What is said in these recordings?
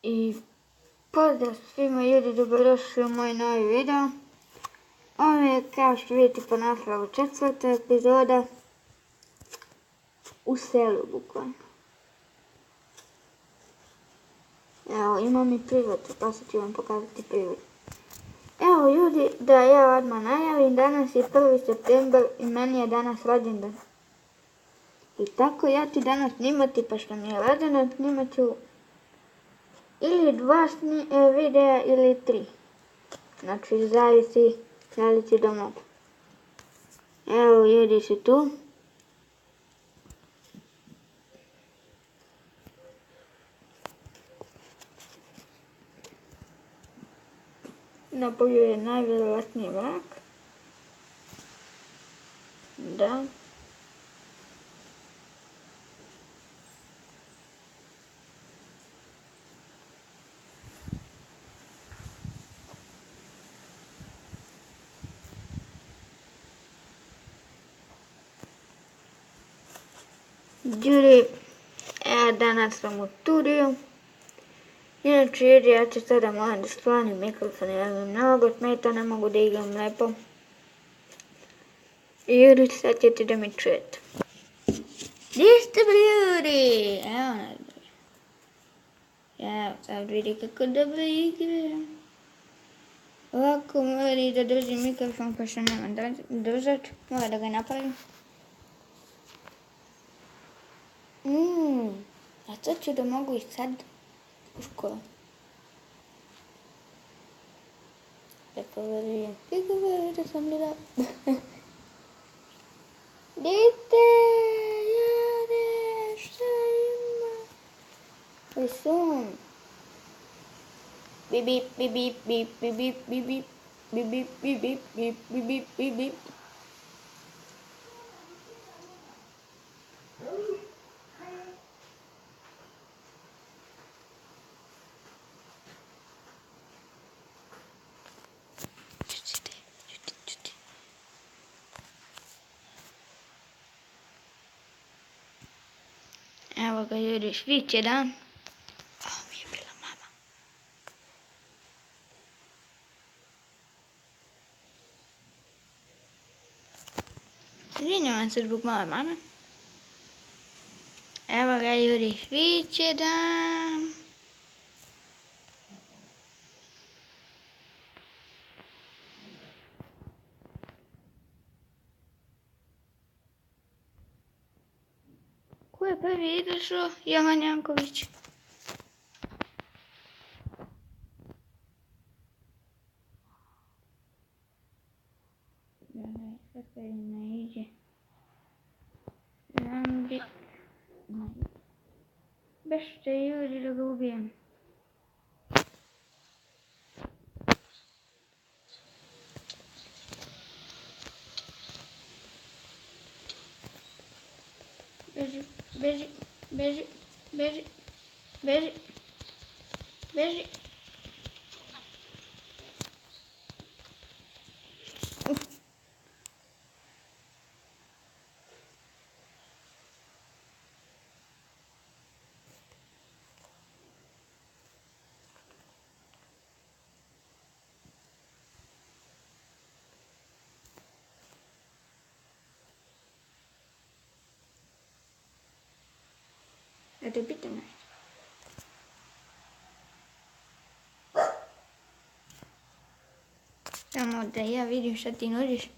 I pozdrav svima ljudi, dobrodošli u moj novi video. Ovo je, kao što vidite po naslovu, 4. epizoda u selu, bukvalno. Evo, imam i prirodu, pa sad ću vam pokazati prirodu. Evo ljudi, da ja odmah najavim, danas je 1. september i meni je danas rođendan. I tako ja ću danas snimati, pa što mi je rođendan, snimat ću ili 2 videa ili 3. Znači, zavisi da li ću da mogu. Evo, ljudi su tu. Napolju je najvjerovatniji mrak. Da. Ljudi, evo danas sam u studiju. Inače, ljudi, ja ću sada moram da sklonim mikrofon, jer mi mnogo smeta, ne mogu da igram lepo. I ljudi, sad ćete da mi čujete. Gdje ste bili, ljudi? Evo nas. Evo, sad vidi kako dobro igram. Ovako moram da držim mikrofon, pa što nemam držač. Moram da ga napravim. A sad ću da mogu i sad u školu. Kako verujem da sam bila. Dite, jade, šta ima? Koji sun? Bip, bip, bip, bip, bip, bip, bip, bip, bip, bip, bip, bip, bip, bip, bip, bip. Evo ga ljudi, sviće dan. Ovo mi je bila mama. Izvinjavam se zbog male mame. Evo ga ljudi, sviće dan. Ko je prvi izašao? Jovan Janković. Sad kad je naiđe. Zambi. Bešte ljudi da ga ubijem. Beži, beži, beži, beži, beži, beži. Da te pitam nešto. Samo da ja vidim šta ti nudiš.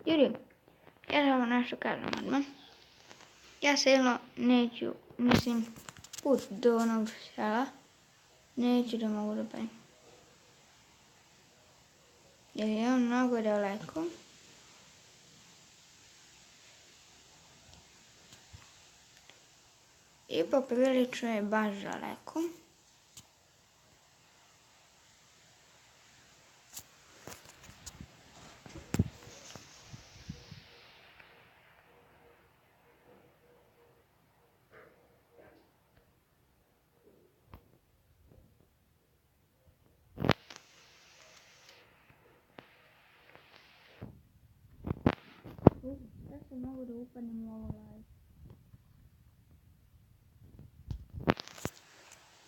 Ljudi, ja samo nešto kažem odmah. Ja selo neću, mislim, put do onog sela, neću da mogu da pravim. Jer je on mnogo daleko. I poprilično je baš daleko. upadnem u ovo live.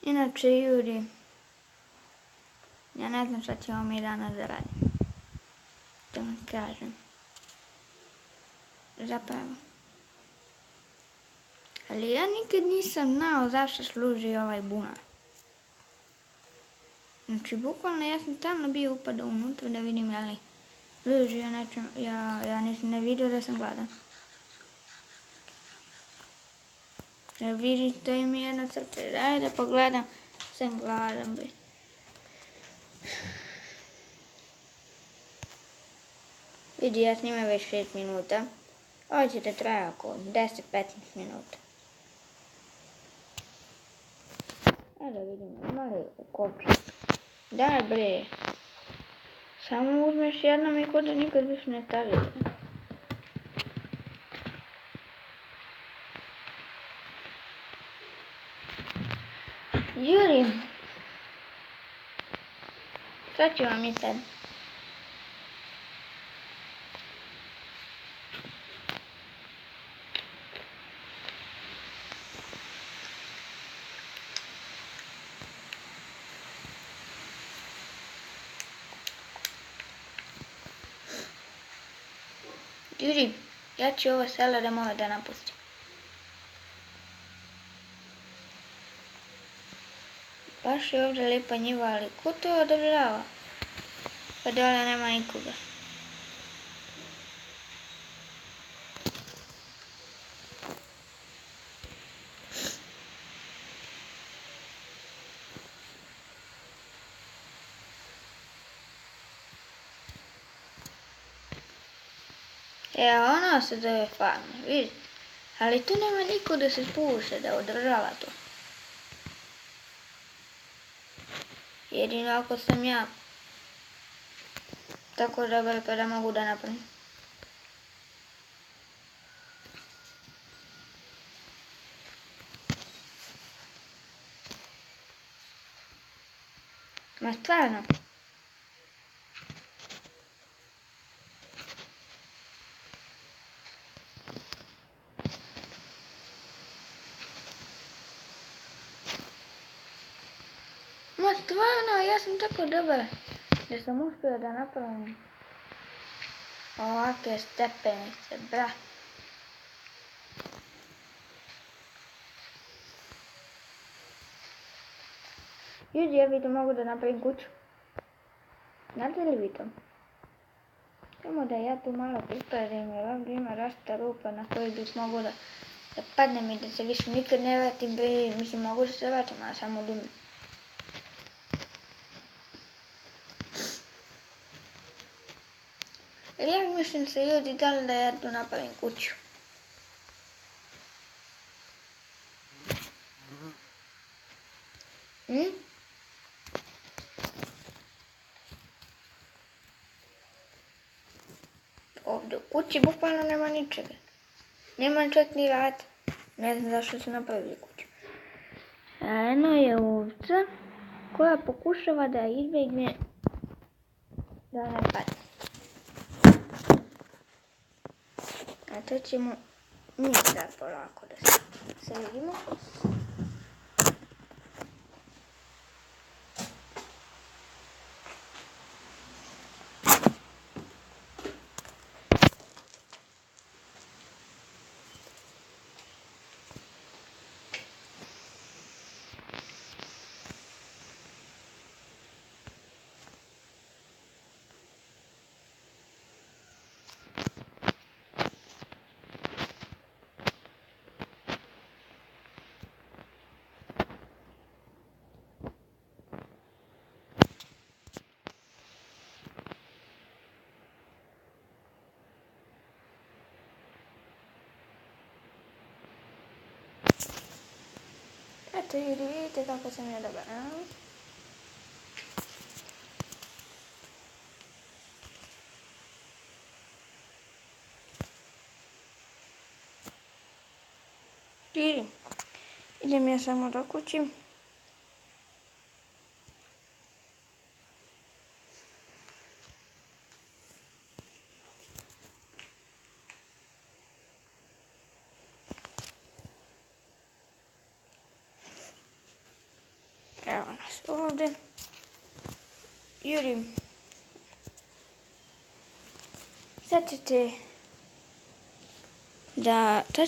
Inače, Juri, ja ne znam šta ćemo mi danas da radimo. Da vam kažem. Zapravo. Ali ja nikad nisam znao zašto služi ovaj bunar. Znači, bukvalno ja sam stalno bio upadao unutra da vidim je li služi nečem. Ja nisam ne vidio da sam gladan. Ja vidim, stoji mi jedno srce. Daj da pogledam. Sam gladan, be. Vidi, ja snimam već 6 minuta. Ovo će da traje oko 10-15 minuta. Da vidim, ima li kopča? Daj bre. Samo uzmeš jednom i kod da nikad više ne stavite. Juri. Šta ću vam i sad? Juri, ja ću ovo selo da mogu da napustim. Baš je ovdje lijepa njiva, ali ko to održava? Pa dole nema nikoga. Ono se zove farma, vidi. Ali tu nema niko da se spuše, da održava to. Jedino ako sam ja tako dobar pa da mogu da napravim. Ma stvarno. Ma stvarno, ja sam tako dobar da sam uspio da napravim ovakve stepenice, bra. Ljudi, ja vidim mogu da napravim kuću. Znate li vi to? Samo da ja tu malo pripadim jer ovdje ima rasta rupa na koji bih mogu da padnem i da se više nikad ne vratim. Mislim, mogu da se vratim, a samo dumim. Jer ja mislim se ljudi da li da ja tu napravim kuću. Ovdje u kući bukvalno nema ničega. Nema čak ni vrata. Ne znam zašto su napravili kuću. Eno je ovca koja pokušava da izbjegne da ne padne. A to ćemo mi sad polako da se vidimo. Eto ljudi, vidite kako sam ja dobar. Idem ja samo do kući. ovdje. Juri, sad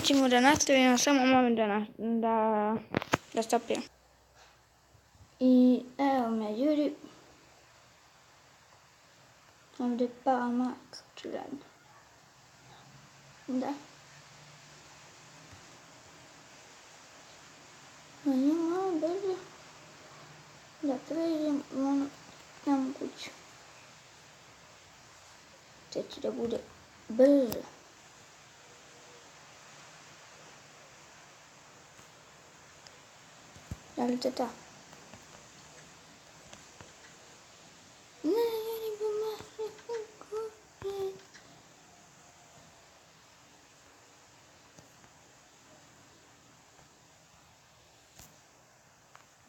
ćemo da nastavimo, samo moment da stopiram. I evo me Juri. Ovdje pao mak, očigledno. Da. Ajmo malo brzo. Da pređem tamo kuću. Sad će da bude brzo. Da li to ta? Ne, Juri, pomaže kako je.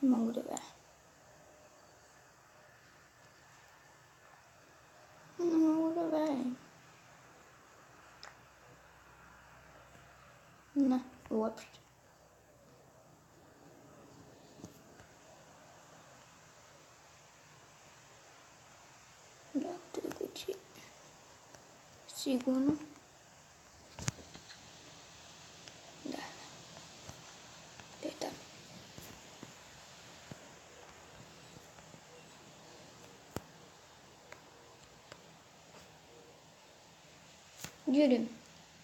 Mogu da verujem. Ne mogu da verujem. Ne, uopšte. Da, to je kući. Sigurno. Da. To je tamo. Ljudi,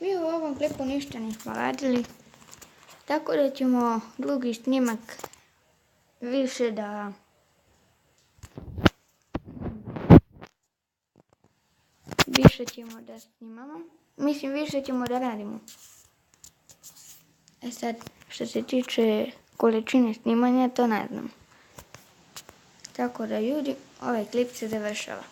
mi u ovom klipu ništa nismo radili, tako da ćemo drugi snimak više da snimamo. Mislim, više ćemo da radimo. E sad, što se tiče količine snimanja, to ne znam. Tako da ljudi, ovaj klip se završava.